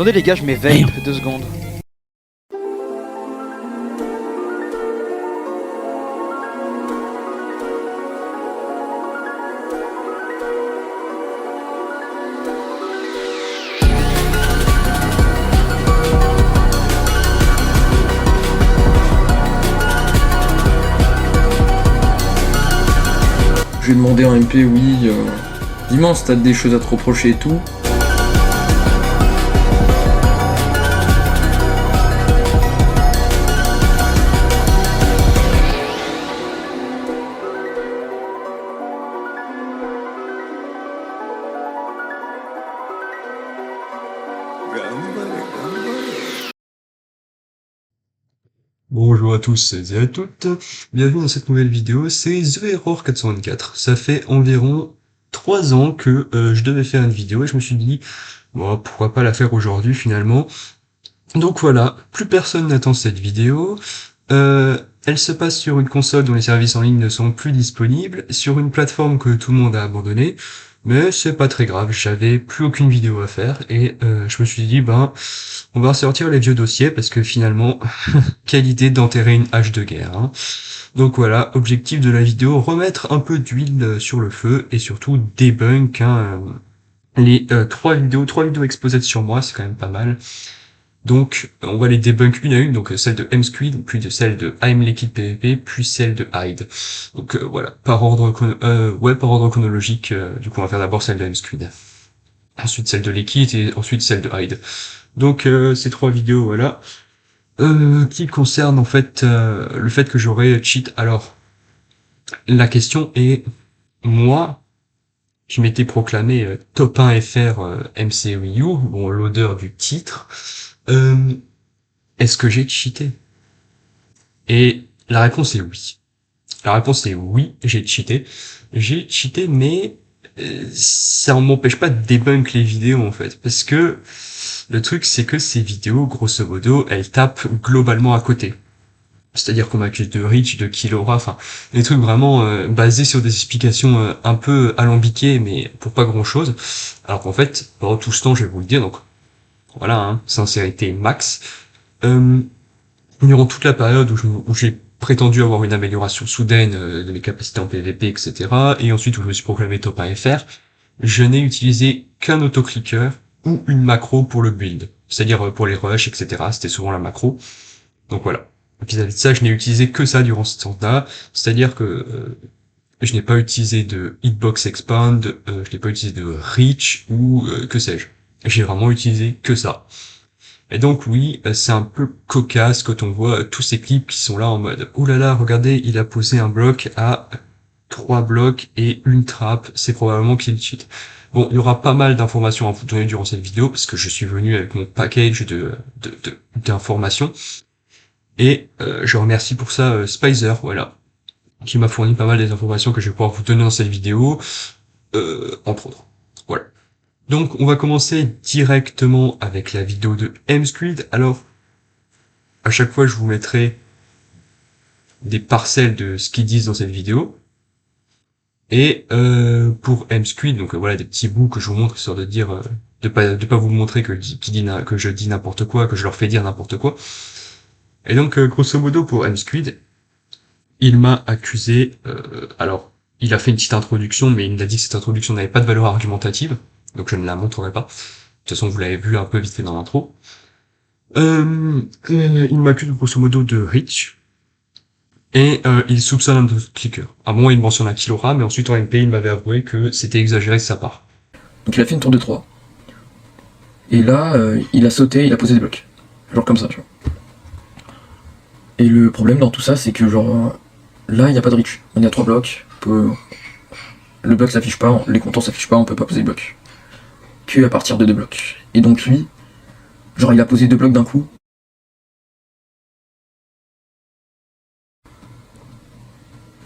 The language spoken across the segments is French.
Attendez les gars, je mets vape 2 secondes. Je lui ai demandé en MP, oui, dis-moi si t'as des choses à te reprocher et tout. Bonjour à tous et à toutes, bienvenue dans cette nouvelle vidéo, c'est The Error 424. Ça fait environ 3 ans que je devais faire une vidéo et je me suis dit, bon, pourquoi pas la faire aujourd'hui finalement. Donc voilà, plus personne n'attend cette vidéo. Elle se passe sur une console dont les services en ligne ne sont plus disponibles, sur une plateforme que tout le monde a abandonnée, mais c'est pas très grave, j'avais plus aucune vidéo à faire et je me suis dit, ben, on va ressortir les vieux dossiers parce que finalement, quelle idée d'enterrer une hache de guerre, hein. Donc voilà, objectif de la vidéo, remettre un peu d'huile sur le feu et surtout debunk les 3 vidéos exposées sur moi, c'est quand même pas mal. Donc on va les debunk une à une, donc celle de mSquid, puis de celle de I'm Liquid PvP, puis celle de Hyde. Donc voilà, par ordre chronologique, du coup on va faire d'abord celle de mSquid, ensuite celle de Liquid et ensuite celle de Hyde. Donc ces 3 vidéos, voilà, qui concernent en fait le fait que j'aurais cheat. Alors la question est, moi je m'étais proclamé top 1 FR MCU, bon l'odeur du titre, est-ce que j'ai cheaté? Et la réponse est oui. La réponse est oui, j'ai cheaté. J'ai cheaté, mais ça ne m'empêche pas de debunk les vidéos en fait, parce que le truc c'est que ces vidéos, grosso modo, elles tapent globalement à côté. C'est-à-dire qu'on m'accuse de reach, de kill-aura, enfin des trucs vraiment basés sur des explications un peu alambiquées, mais pour pas grand-chose. Alors qu'en fait, pendant tout ce temps, je vais vous le dire, donc voilà, hein, sincérité max. Durant toute la période où j'ai prétendu avoir une amélioration soudaine de mes capacités en PvP, etc., et ensuite où je me suis proclamé top 1 FR, je n'ai utilisé qu'un autoclicker ou une macro pour le build, c'est-à-dire pour les rushs, etc., c'était souvent la macro. Donc voilà. Vis-à-vis de ça, je n'ai utilisé que ça durant ce temps-là, c'est-à-dire que je n'ai pas utilisé de hitbox expand, je n'ai pas utilisé de reach ou que sais-je. J'ai vraiment utilisé que ça. Et donc oui, c'est un peu cocasse quand on voit tous ces clips qui sont là en mode « Ouh là là, regardez, il a posé un bloc à 3 blocs et une trappe, c'est probablement qu'il cheat ». Bon, il y aura pas mal d'informations à vous donner durant cette vidéo, parce que je suis venu avec mon package d'informations. Et je remercie pour ça Spicer, voilà, qui m'a fourni pas mal des informations que je vais pouvoir vous donner dans cette vidéo, entre autres. Voilà. Donc on va commencer directement avec la vidéo de mSquid. Alors, à chaque fois je vous mettrai des parcelles de ce qu'ils disent dans cette vidéo. Et pour mSquid, donc voilà des petits bouts que je vous montre, histoire de dire, de pas vous montrer que je dis n'importe quoi, que je leur fais dire n'importe quoi. Et donc grosso modo pour mSquid, il m'a accusé, alors il a fait une petite introduction, mais il m'a dit que cette introduction n'avait pas de valeur argumentative, donc je ne la montrerai pas. De toute façon, vous l'avez vu un peu vite fait dans l'intro. Il m'accuse grosso modo de reach, et il soupçonne un clicker. À un moment, il mentionne un kill-aura, mais ensuite en MP, il m'avait avoué que c'était exagéré de sa part. Donc il a fait une tour de 3. Et là, il a sauté, il a posé des blocs. Genre comme ça, tu vois. Et le problème dans tout ça, c'est que genre, là, il n'y a pas de reach. On est à 3 blocs. Le bloc s'affiche pas, les compteurs s'affichent pas, on peut pas poser de blocs. Que à partir de 2 blocs. Et donc lui, genre il a posé 2 blocs d'un coup.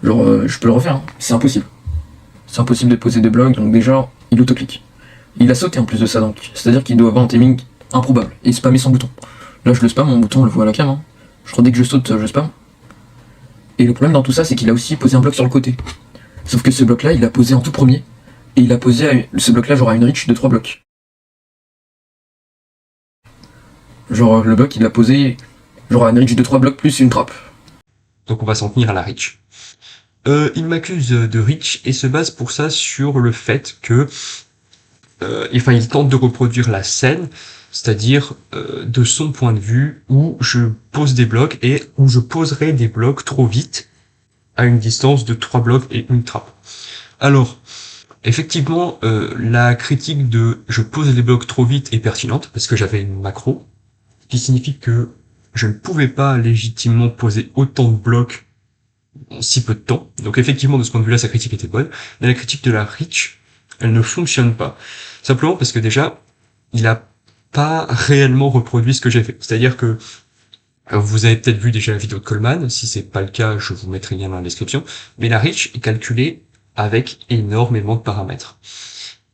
Genre, je peux le refaire, hein. C'est impossible. C'est impossible de poser 2 blocs, donc déjà, il autoclique. Il a sauté en plus de ça, donc. C'est-à-dire qu'il doit avoir un timing improbable. Et il spammait son bouton. Là, je le spam, mon bouton, on le voit à la cam, hein. Je crois dès que je saute, je spam. Et le problème dans tout ça, c'est qu'il a aussi posé un bloc sur le côté. Sauf que ce bloc-là, il l'a posé en tout premier. Et il a posé ce bloc-là, genre à une reach de 3 blocs. Genre le bloc il l'a posé, genre un reach de 3 blocs plus une trappe. Donc on va s'en tenir à la reach. Il m'accuse de reach et se base pour ça sur le fait que il tente de reproduire la scène, c'est-à-dire de son point de vue où je pose des blocs et où je poserai des blocs trop vite à une distance de 3 blocs et une trappe. Alors, effectivement, la critique de je pose les blocs trop vite est pertinente parce que j'avais une macro qui signifie que je ne pouvais pas légitimement poser autant de blocs en si peu de temps. Donc effectivement, de ce point de vue-là, sa critique était bonne. Mais la critique de la reach, elle ne fonctionne pas. Simplement parce que déjà, il a pas réellement reproduit ce que j'ai fait. C'est-à-dire que vous avez peut-être vu déjà la vidéo de Coleman. Si c'est pas le cas, je vous mettrai le lien dans la description. Mais la reach est calculée avec énormément de paramètres.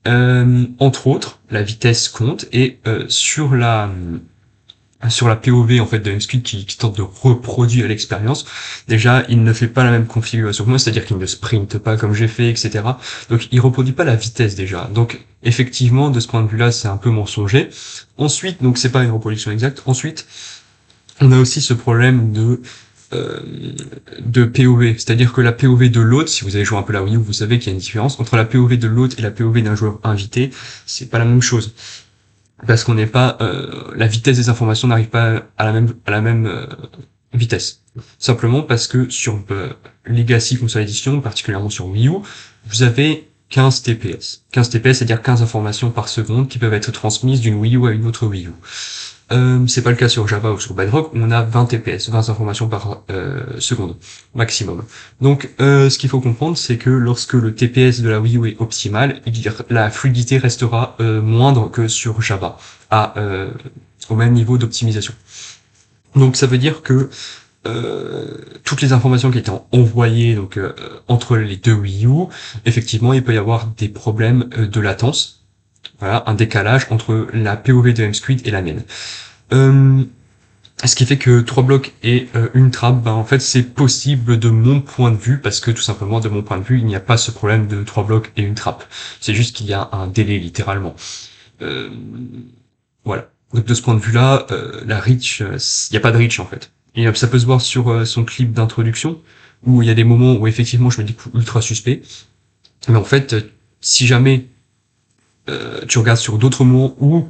Entre autres, la vitesse compte et sur la POV en fait de MSQL qui tente de reproduire l'expérience, déjà il ne fait pas la même configuration que moi, c'est-à-dire qu'il ne sprinte pas comme j'ai fait, etc. Donc il reproduit pas la vitesse déjà. Donc effectivement de ce point de vue-là c'est un peu mensonger. Ensuite, donc c'est pas une reproduction exacte. Ensuite, on a aussi ce problème de POV, c'est-à-dire que la POV de l'hôte, si vous avez joué un peu la Wii U, vous savez qu'il y a une différence entre la POV de l'hôte et la POV d'un joueur invité, c'est pas la même chose. Parce qu'on n'est pas la vitesse des informations n'arrive pas à la même vitesse. Simplement parce que sur Legacy Console Edition, particulièrement sur Wii U, vous avez 15 TPS. 15 TPS, c'est-à-dire 15 informations par seconde qui peuvent être transmises d'une Wii U à une autre Wii U. C'est pas le cas sur Java ou sur Bedrock, où on a 20 TPS, 20 informations par seconde, maximum. Donc, ce qu'il faut comprendre, c'est que lorsque le TPS de la Wii U est optimal, la fluidité restera moindre que sur Java, au même niveau d'optimisation. Donc, ça veut dire que toutes les informations qui étaient envoyées donc entre les deux Wii U, effectivement, il peut y avoir des problèmes de latence. Voilà, un décalage entre la POV de MSquid et la mienne. Ce qui fait que 3 blocs et une trappe, en fait, c'est possible de mon point de vue, parce que tout simplement, de mon point de vue, il n'y a pas ce problème de 3 blocs et une trappe. C'est juste qu'il y a un délai, littéralement. Voilà. Donc de ce point de vue-là, la reach, il n'y a pas de reach, en fait. Et ça peut se voir sur son clip d'introduction, où il y a des moments où, effectivement, je me dis ultra suspect. Mais en fait, si jamais tu regardes sur d'autres moments où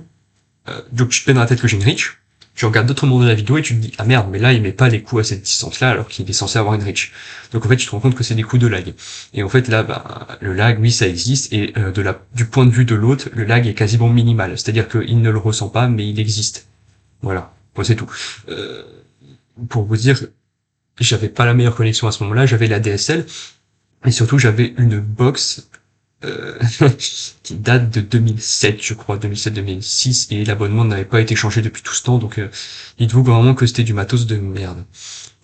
donc tu te mets dans la tête que j'ai une reach, tu regardes d'autres moments de la vidéo et tu te dis ah merde mais là il met pas les coups à cette distance là alors qu'il est censé avoir une reach. Donc en fait tu te rends compte que c'est des coups de lag. Et en fait là le lag oui ça existe et du point de vue de l'autre le lag est quasiment minimal. C'est-à-dire qu'il ne le ressent pas mais il existe. Voilà, bon, c'est tout. Pour vous dire, j'avais pas la meilleure connexion à ce moment-là, j'avais la DSL et surtout j'avais une box qui date de 2007, je crois, 2007-2006, et l'abonnement n'avait pas été changé depuis tout ce temps, donc dites-vous vraiment que c'était du matos de merde.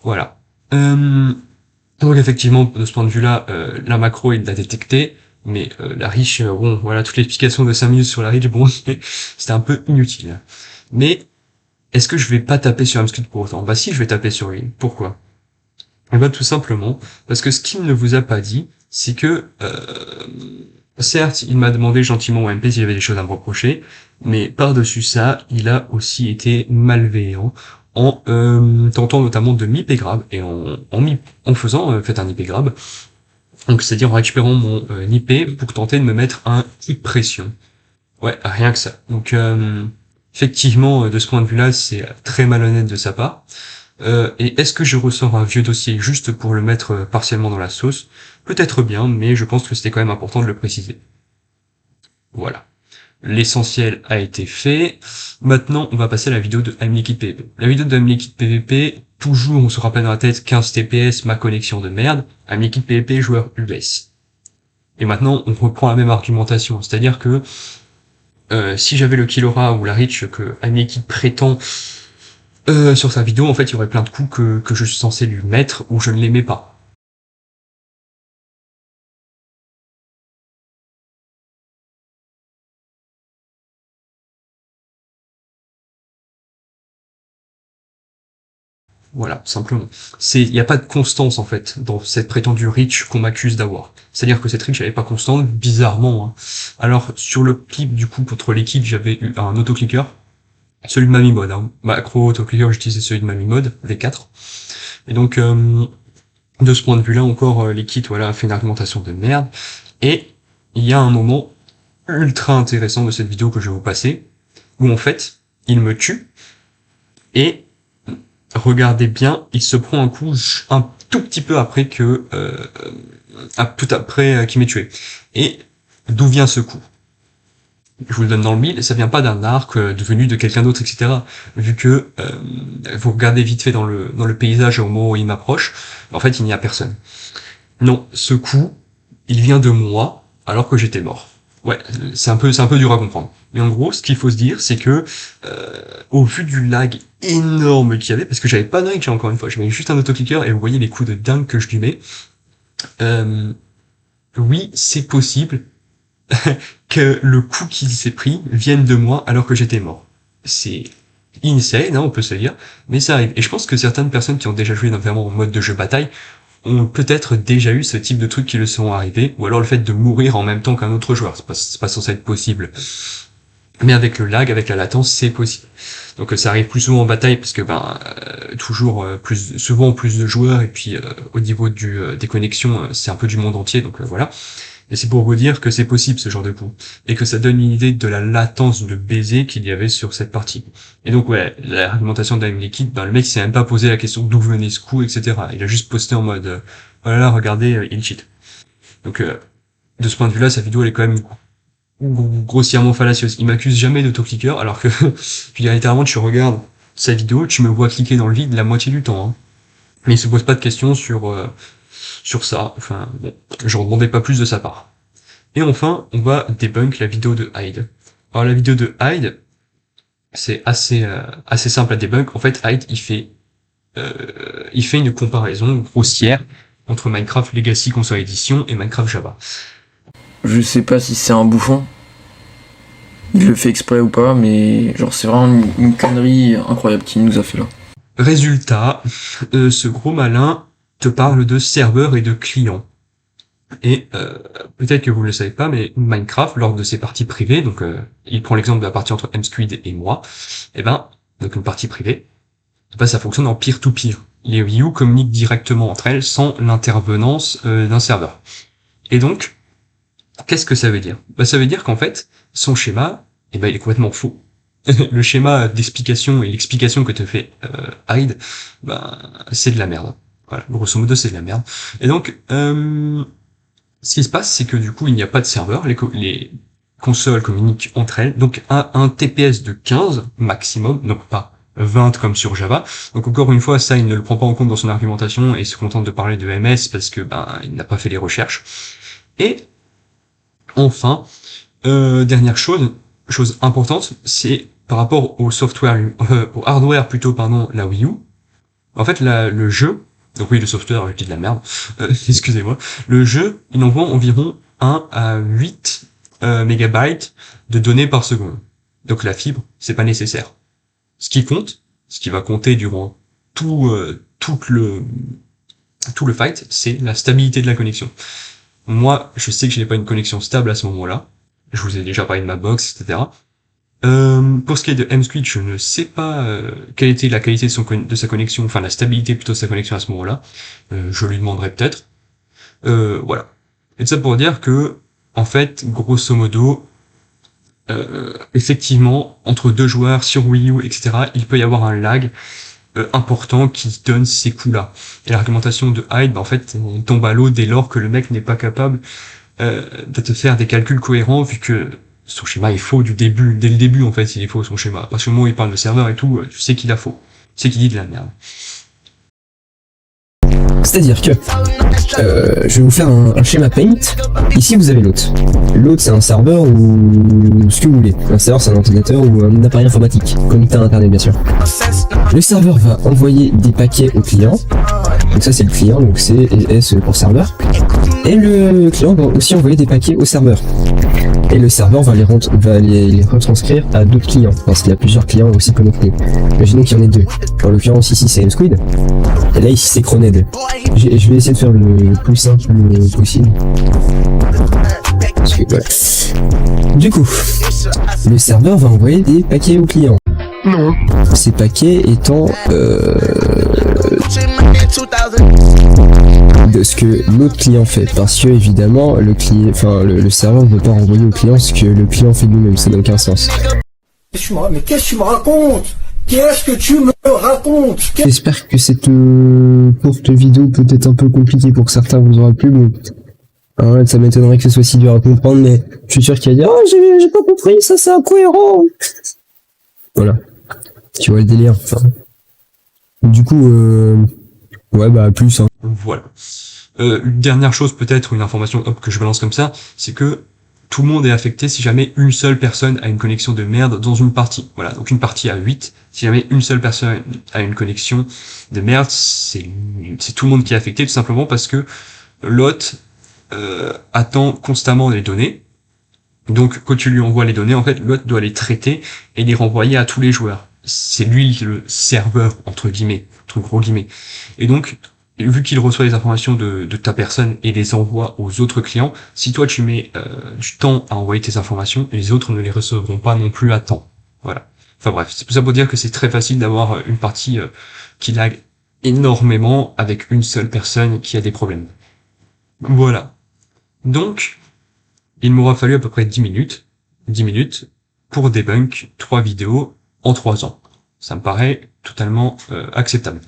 Voilà. Donc effectivement, de ce point de vue-là, la macro, il l'a détecté, mais la reach, bon, voilà, toute l'explication de 5 minutes sur la reach, bon, c'était un peu inutile. Mais, est-ce que je vais pas taper sur MSQL pour autant? Bah si, je vais taper sur lui. Pourquoi? Eh ben tout simplement, parce que ce qu'il ne vous a pas dit, c'est que certes, il m'a demandé gentiment au MP s'il y avait des choses à me reprocher, mais par-dessus ça, il a aussi été malveillant en tentant notamment de m'IP-grab et en faisant un IP-grab, donc c'est-à-dire en récupérant mon IP pour tenter de me mettre un coup de pression. Ouais, rien que ça. Donc effectivement, de ce point de vue-là, c'est très malhonnête de sa part. Et est-ce que je ressors un vieux dossier juste pour le mettre partiellement dans la sauce? Peut-être bien, mais je pense que c'était quand même important de le préciser. Voilà. L'essentiel a été fait. Maintenant, on va passer à la vidéo de AMLiquid PvP. La vidéo de AMLiquid PvP, toujours on se rappelle dans la tête 15 TPS, ma connexion de merde. AMLiquid PvP, joueur US. Et maintenant, on reprend la même argumentation. C'est-à-dire que si j'avais le Killora ou la Reach que AMLiquid prétend sur sa vidéo, en fait, il y aurait plein de coups que je suis censé lui mettre ou je ne les mets pas. Voilà, simplement. Il n'y a pas de constance, en fait, dans cette prétendue reach qu'on m'accuse d'avoir. C'est-à-dire que cette reach, elle est pas constante, bizarrement, hein. Alors, sur le clip, du coup, contre l'équipe, j'avais eu un autoclicker. celui de Mamimod, hein. Macro, autoclicker, j'utilisais celui de Mamimod, V4. Et donc, de ce point de vue-là, encore, Liquid, voilà, a fait une argumentation de merde. Et il y a un moment ultra intéressant de cette vidéo que je vais vous passer, où en fait, il me tue, et regardez bien, il se prend un coup un tout petit peu après que, tout après qu'il m'ait tué. Et d'où vient ce coup? Je vous le donne dans le mille, ça vient pas d'un arc devenu de quelqu'un d'autre, etc. Vu que vous regardez vite fait dans le paysage au moment où il m'approche, en fait il n'y a personne. Non, ce coup, il vient de moi alors que j'étais mort. Ouais, c'est un peu dur à comprendre. Mais en gros, ce qu'il faut se dire, c'est que au vu du lag énorme qu'il y avait, parce que j'avais pas de reach encore une fois, je mets juste un autoclicker et vous voyez les coups de dingue que je lui mets. Oui, c'est possible que le coup qu'il s'est pris vienne de moi alors que j'étais mort. C'est insane, hein, on peut se le dire, mais ça arrive. Et je pense que certaines personnes qui ont déjà joué vraiment en mode de jeu bataille ont peut-être déjà eu ce type de trucs qui le sont arrivés, ou alors le fait de mourir en même temps qu'un autre joueur. C'est pas censé être possible. Mais avec le lag, avec la latence, c'est possible. Donc ça arrive plus souvent en bataille parce que toujours souvent plus de joueurs, et puis au niveau des connexions, c'est un peu du monde entier, donc voilà. Et c'est pour vous dire que c'est possible ce genre de coup, et que ça donne une idée de la latence de baiser qu'il y avait sur cette partie. Et donc ouais, l'argumentation d'Aim Liquid, le mec il s'est même pas posé la question d'où venait ce coup, etc. Il a juste posté en mode voilà, regardez, il cheat. Donc de ce point de vue là, sa vidéo elle est quand même grossièrement fallacieuse. Il m'accuse jamais d'autoclicker, alors que puis littéralement tu regardes sa vidéo, tu me vois cliquer dans le vide la moitié du temps, hein. Mais il se pose pas de questions sur ça, enfin, bon, je ne demandais pas plus de sa part. Et enfin, on va debunk la vidéo de Hyde. Alors la vidéo de Hyde, c'est assez simple à debunk. En fait, Hyde, il fait une comparaison grossière entre Minecraft Legacy Console Edition et Minecraft Java. Je sais pas si c'est un bouffon, il le fait exprès ou pas, mais genre c'est vraiment une connerie incroyable qu'il nous a fait là. Résultat, ce gros malin te parle de serveurs et de clients. Et peut-être que vous ne le savez pas, mais Minecraft, lors de ses parties privées, donc il prend l'exemple de la partie entre MSquid et moi, donc une partie privée, ça fonctionne en peer-to-peer. Les Wii U communiquent directement entre elles sans l'intervenance d'un serveur. Et donc, qu'est-ce que ça veut dire? Ça veut dire qu'en fait, son schéma, il est complètement faux. Le schéma d'explication et l'explication que te fait Hyde, c'est de la merde. Voilà, grosso modo, c'est de la merde. Et donc, ce qui se passe, c'est que du coup, il n'y a pas de serveur, les consoles communiquent entre elles, donc un TPS de 15 maximum, donc pas 20 comme sur Java. Donc encore une fois, ça, il ne le prend pas en compte dans son argumentation et se contente de parler de MS parce que il n'a pas fait les recherches. Et enfin, dernière chose importante, c'est par rapport au software, au hardware plutôt, la Wii U. En fait, le jeu, donc oui, le software, je dis de la merde, excusez-moi, le jeu, il envoie environ 1 à 8 mégabytes de données par seconde. Donc la fibre, c'est pas nécessaire. Ce qui va compter durant tout le fight, c'est la stabilité de la connexion. Moi, je sais que je n'ai pas une connexion stable à ce moment-là. Je vous ai déjà parlé de ma box, etc. Pour ce qui est de MSquid, je ne sais pas quelle était la qualité de sa connexion, enfin la stabilité plutôt de sa connexion à ce moment-là. Je lui demanderai peut-être. Voilà. Et ça pour dire que, en fait, grosso modo, effectivement, entre deux joueurs sur Wii U, etc., il peut y avoir un lag important qui donne ces coups-là. Et l'argumentation de Hyde, en fait, on tombe à l'eau dès lors que le mec n'est pas capable de te faire des calculs cohérents, vu que son schéma est faux dès le début, en fait, il est faux, son schéma. Parce que au moment où il parle de serveur et tout, tu sais qu'il a faux. Tu sais qu'il dit de la merde. C'est-à-dire que je vais vous faire un schéma Paint. Ici, vous avez l'hôte. L'hôte, c'est un serveur ou ce que vous voulez. Un serveur, c'est un ordinateur ou un appareil informatique, connecté à Internet, bien sûr. Le serveur va envoyer des paquets au client. Donc ça, c'est le client, donc c'est S pour serveur. Et le client va aussi envoyer des paquets au serveur. Et le serveur va les retranscrire à d'autres clients, parce qu'il y a plusieurs clients aussi connectés. Imaginons qu'il y en ait deux. En l'occurrence, ici, c'est MSquid. Et là, ici, c'est Croned. Je vais essayer de faire le plus simple possible. Parce que, voilà. Du coup, le serveur va envoyer des paquets au client. Non. Ces paquets étant de ce que l'autre client fait, parce que évidemment le client, enfin le serveur ne peut pas renvoyer au client ce que le client fait de lui-même, ça n'a aucun sens. Mais qu'est-ce que tu me racontes? Qu'est-ce que tu me racontes? J'espère que cette courte vidéo peut être un peu compliquée pour certains, vous aura plu, bon. Hein, ça m'étonnerait que ce soit si dur à comprendre, mais je suis sûr qu'il va dire oh j'ai pas compris, ça c'est incohérent. Voilà. Tu vois le délire. Enfin. Du coup, ouais bah plus. Hein. Voilà. Une dernière chose peut-être, une information hop, que je balance comme ça, c'est que tout le monde est affecté si jamais une seule personne a une connexion de merde dans une partie. Voilà, donc une partie à 8, si jamais une seule personne a une connexion de merde, c'est tout le monde qui est affecté, tout simplement parce que l'hôte attend constamment les données. Donc quand tu lui envoies les données, en fait, l'hôte doit les traiter et les renvoyer à tous les joueurs. C'est lui le serveur, entre gros guillemets. Et donc, vu qu'il reçoit les informations de ta personne et les envoie aux autres clients, si toi tu mets du temps à envoyer tes informations, les autres ne les recevront pas non plus à temps. Voilà. Enfin bref, c'est tout ça pour dire que c'est très facile d'avoir une partie qui lag énormément avec une seule personne qui a des problèmes. Voilà. Donc, il m'aura fallu à peu près 10 minutes pour debunk 3 vidéos en 3 ans. Ça me paraît totalement acceptable.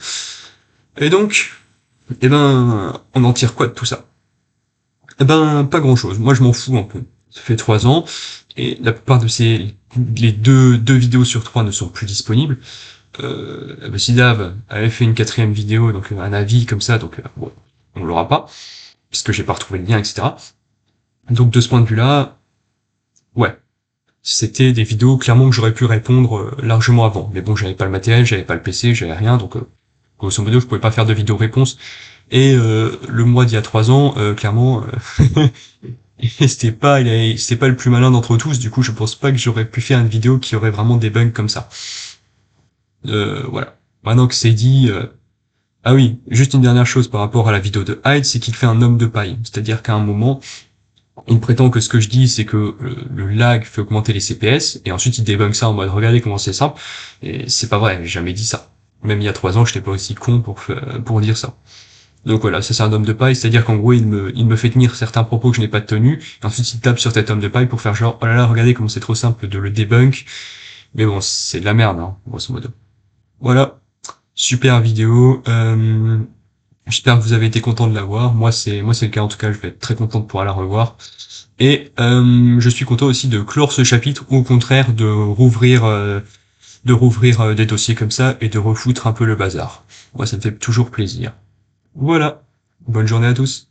Et donc, on en tire quoi de tout ça? Pas grand chose. Moi, je m'en fous un peu. Ça fait 3 ans, et la plupart de les deux vidéos sur 3 ne sont plus disponibles. Sidav avait fait une 4e vidéo, donc un avis comme ça, donc bon, on l'aura pas, puisque j'ai pas retrouvé le lien, etc. Donc de ce point de vue-là, ouais, c'était des vidéos clairement que j'aurais pu répondre largement avant. Mais bon, j'avais pas le matériel, j'avais pas le PC, j'avais rien, donc grosso modo, je pouvais pas faire de vidéo réponse. Et le mois d'il y a 3 ans, clairement, c'était pas le plus malin d'entre tous. Du coup, je pense pas que j'aurais pu faire une vidéo qui aurait vraiment des bugs comme ça. Voilà. Maintenant que c'est dit, ah oui, juste une dernière chose par rapport à la vidéo de Hyde, c'est qu'il fait un homme de paille. C'est-à-dire qu'à un moment, il prétend que ce que je dis, c'est que le lag fait augmenter les CPS, et ensuite il débunk ça en mode regardez comment c'est simple, et c'est pas vrai, j'ai jamais dit ça. Même il y a 3 ans, j'étais pas aussi con pour dire ça. Donc voilà, ça c'est un homme de paille, c'est-à-dire qu'en gros il me fait tenir certains propos que je n'ai pas tenus, et ensuite il tape sur cet homme de paille pour faire genre oh là là, regardez comment c'est trop simple de le debunk, mais bon, c'est de la merde, hein, grosso modo. Voilà, super vidéo, j'espère que vous avez été content de la voir. Moi c'est le cas, en tout cas, je vais être très content de pouvoir la revoir. Et je suis content aussi de clore ce chapitre, ou au contraire de rouvrir des dossiers comme ça et de refoutre un peu le bazar. Moi ça me fait toujours plaisir. Voilà. Bonne journée à tous.